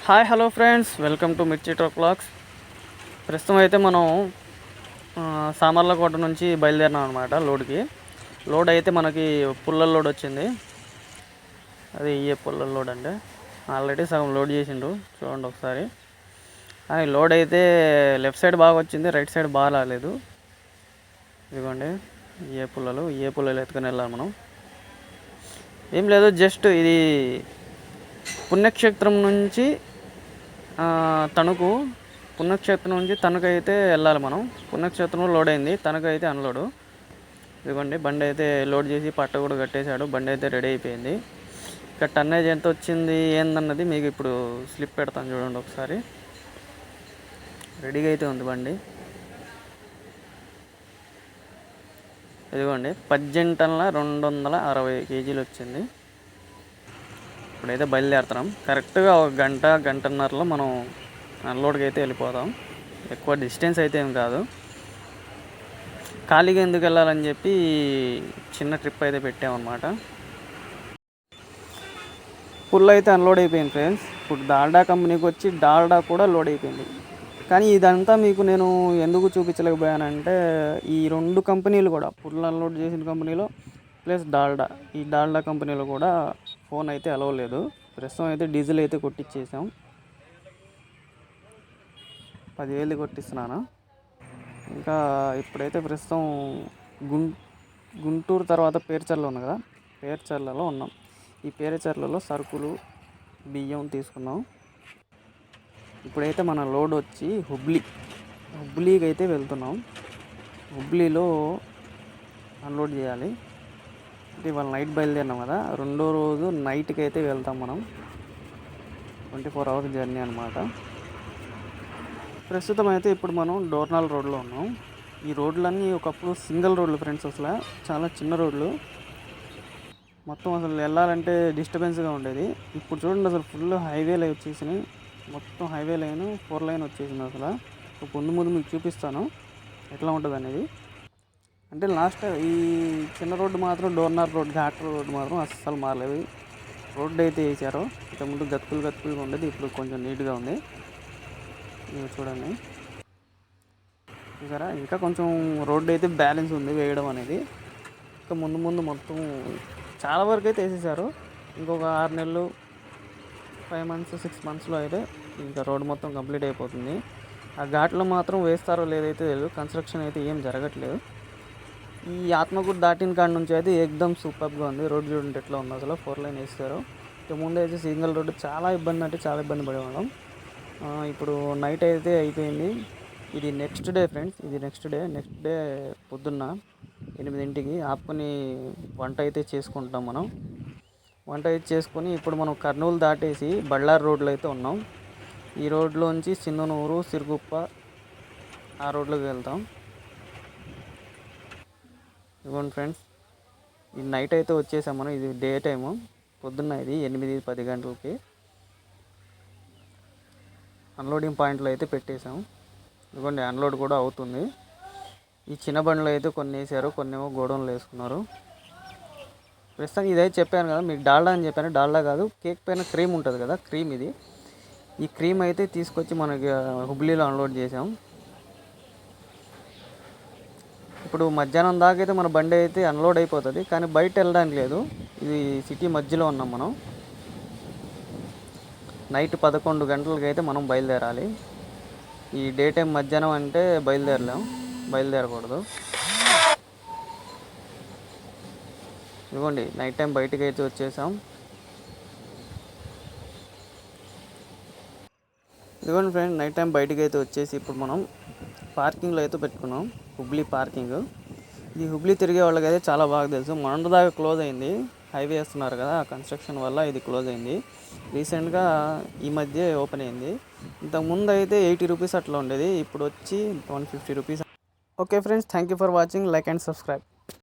Hi hello friends, welcome to మిర్చి truck vlogs. ప్రస్తుతం అయితే మనం సామర్లకోట నుంచి బయలుదేరినాం అనమాట. లోడ్ అయితే మనకి పుల్లల లోడ్ వచ్చింది. అది ఏ పుల్లల లోడ్ అంటే ఆల్రెడీ సగం లోడ్ చేసిండు, చూడండి ఒకసారి. కానీ లోడ్ అయితే లెఫ్ట్ సైడ్ బాగా వచ్చింది, రైట్ సైడ్ బాగా రాలేదు. ఇదిగోండి ఏ పుల్లలు ఎత్తుకొని వెళ్ళాలి మనం. ఏం లేదు, జస్ట్ ఇది పుణ్యక్షేత్రం నుంచి తణుకు, పుణ్యక్షేత్రం నుంచి తణుకు అయితే వెళ్ళాలి మనం. పుణ్యక్షేత్రంలో లోడ్ అయింది, తణుకు అయితే అన్లోడు. ఇదిగోండి బండి అయితే లోడ్ చేసి పట్ట కూడా కట్టేశాడు. బండి అయితే రెడీ అయిపోయింది. ఇక టన్నేజ్ ఎంత వచ్చింది ఏందన్నది మీకు ఇప్పుడు స్లిప్ పెడతాను, చూడండి ఒకసారి. రెడీగా అయితే ఉంది బండి. ఇదిగోండి 18 టన్నుల 260 కేజీలు వచ్చింది. ఇప్పుడైతే బయలుదేరుతున్నాం. కరెక్ట్గా ఒక గంటన్నరలో మనం అన్లోడ్కి అయితే వెళ్ళిపోతాం. ఎక్కువ డిస్టెన్స్ అయితే ఏం కాదు. ఖాళీగా ఎందుకు వెళ్ళాలని చెప్పి చిన్న ట్రిప్ అయితే పెట్టామన్నమాట. ఫుల్ అయితే అన్లోడ్ అయిపోయింది ఫ్రెండ్స్. ఇప్పుడు డాల్డా కంపెనీకి వచ్చి డాల్డా కూడా లోడ్ అయిపోయింది. కానీ ఇదంతా మీకు నేను ఎందుకు చూపించలేకపోయానంటే, ఈ 2 కంపెనీలు కూడా, ఫుల్ అన్లోడ్ చేసిన కంపెనీలో ప్లస్ ఈ డాల్డా కంపెనీలో కూడా ఫోన్ అయితే అలవలేదు. ప్రస్తుతం అయితే డీజిల్ అయితే కొట్టించేసాం. 10,000 కొట్టిస్తున్నాను. ఇంకా ఇప్పుడైతే ప్రస్తుతం గుంటూరు తర్వాత పేర్చర్ల ఉంది కదా, పేర్చర్లలో ఉన్నాం. ఈ పేర్చర్లలో సరుకులు, బియ్యం తీసుకున్నాం. ఇప్పుడైతే మన లోడ్ వచ్చి హుబ్లీకి అయితే వెళ్తున్నాం. హుబ్లీలో అన్లోడ్ చేయాలి. అంటే ఇవాళ నైట్ బయలుదేరినాం కదా, రెండో రోజు నైట్కి అయితే వెళ్తాం మనం. 24 అవర్స్ జర్నీ అనమాట. ప్రస్తుతం అయితే ఇప్పుడు మనం డోర్నాల్ రోడ్లో ఉన్నాం. ఈ రోడ్లన్నీ ఒకప్పుడు సింగిల్ రోడ్లు ఫ్రెండ్స్, అసలు చాలా చిన్న రోడ్లు. మొత్తం అసలు వెళ్ళాలంటే డిస్టర్బెన్స్గా ఉండేది. ఇప్పుడు చూడండి అసలు ఫుల్ హైవే లైన్ వచ్చేసినాయి. మొత్తం హైవే లైన్ 4 లైన్ వచ్చేసింది. అసలు ముందు మీకు చూపిస్తాను ఎట్లా ఉంటుంది అనేది. అంటే లాస్ట్ ఈ చిన్న రోడ్డు మాత్రం, డోర్నార్ రోడ్, ఘాట్ రోడ్డు మాత్రం అస్సలు మారలేదు. రోడ్డు అయితే వేసారు. ఇంతకుముందు గతుకులుగా ఉండేది, ఇప్పుడు కొంచెం నీట్గా ఉంది. మీరు చూడండి, చూసారా, ఇంకా కొంచెం రోడ్డు అయితే బ్యాలెన్స్ ఉంది వేయడం అనేది. ఇంకా ముందు మొత్తం చాలా వరకు అయితే వేసేసారు. ఇంకొక 6 నెలలు, 5 మంత్స్, 6 మంత్స్లో అయితే ఇంకా రోడ్డు మొత్తం కంప్లీట్ అయిపోతుంది. ఆ ఘాట్లో మాత్రం వేస్తారో లేదైతే తెలియదు, కన్స్ట్రక్షన్ అయితే ఏం జరగట్లేదు. ఈ ఆత్మకూరు దాటిన కాడ నుంచి అయితే ఏకదమ్ సూపర్గా ఉంది. రోడ్డు చూడండి ఎట్లా ఉంది, అసలు 4 లైన్ వేస్తారు. ముందు అయితే సింగిల్ రోడ్డు చాలా ఇబ్బంది పడేవాళ్ళం. ఇప్పుడు నైట్ అయితే అయిపోయింది. ఇది next day friends, next day పొద్దున్న 8ంటికి ఆపుకొని వంట అయితే చేసుకుంటాం మనం. వంట అయితే చేసుకొని ఇప్పుడు మనం కర్నూలు దాటేసి బళ్ళారి రోడ్లో అయితే ఉన్నాం. ఈ రోడ్లోంచి సింధనూరు, సిరుగుప్ప ఆ రోడ్లోకి వెళ్తాం. ఇవ్వండి ఫ్రెండ్స్, ఈ నైట్ అయితే వచ్చేసాం మనం. ఇది డే టైము, పొద్దున్న ఇది 8-10 గంటలకి అన్లోడింగ్ పాయింట్లో అయితే పెట్టేసాం. ఇదిగోండి అన్లోడ్ కూడా అవుతుంది. ఈ చిన్న బండ్లో అయితే కొన్ని వేసారు, కొన్ని ఏమో గోడౌన్లో వేసుకున్నారు. ప్రస్తుతం ఇదైతే చెప్పాను కదా మీకు, డాల్డా అని చెప్పాను. డాల్డా కాదు, కేక్ పైన క్రీమ్ ఉంటుంది కదా, క్రీమ్ ఇది. ఈ క్రీమ్ అయితే తీసుకొచ్చి మనకి హుబ్లీలో అన్లోడ్ చేసాం. ఇప్పుడు మధ్యాహ్నం దాకా అయితే మన బండి అయితే అన్లోడ్ అయిపోతుంది, కానీ బయట వెళ్ళడానికి లేదు. ఇది సిటీ మధ్యలో ఉన్నాం మనం. నైట్ 11 గంటలకి అయితే మనం బయలుదేరాలి. ఈ డే టైం మధ్యాహ్నం అంటే బయలుదేరకూడదు. ఇదిగోండి నైట్ టైం బయటకు అయితే వచ్చేసాం. ఇదిగోండి ఫ్రెండ్, నైట్ టైం బయటకు అయితే వచ్చేసి ఇప్పుడు మనం పార్కింగ్లో అయితే పెట్టుకున్నాం. హుబ్లీ పార్కింగ్. ఈ హుబ్లీ తిరిగే వాళ్ళకి అయితే చాలా బాగా తెలుసు. మొన్నటిదాకా క్లోజ్ అయింది, హైవే వేస్తున్నారు కదా, ఆ కన్స్ట్రక్షన్ వల్ల ఇది క్లోజ్ అయింది. రీసెంట్గా ఈ మధ్య ఓపెన్ అయింది. ఇంతకుముందు అయితే 80 రూపీస్ అట్లా ఉండేది, ఇప్పుడు వచ్చి 150 rupees. Okay friends, thank you for watching. Like and subscribe.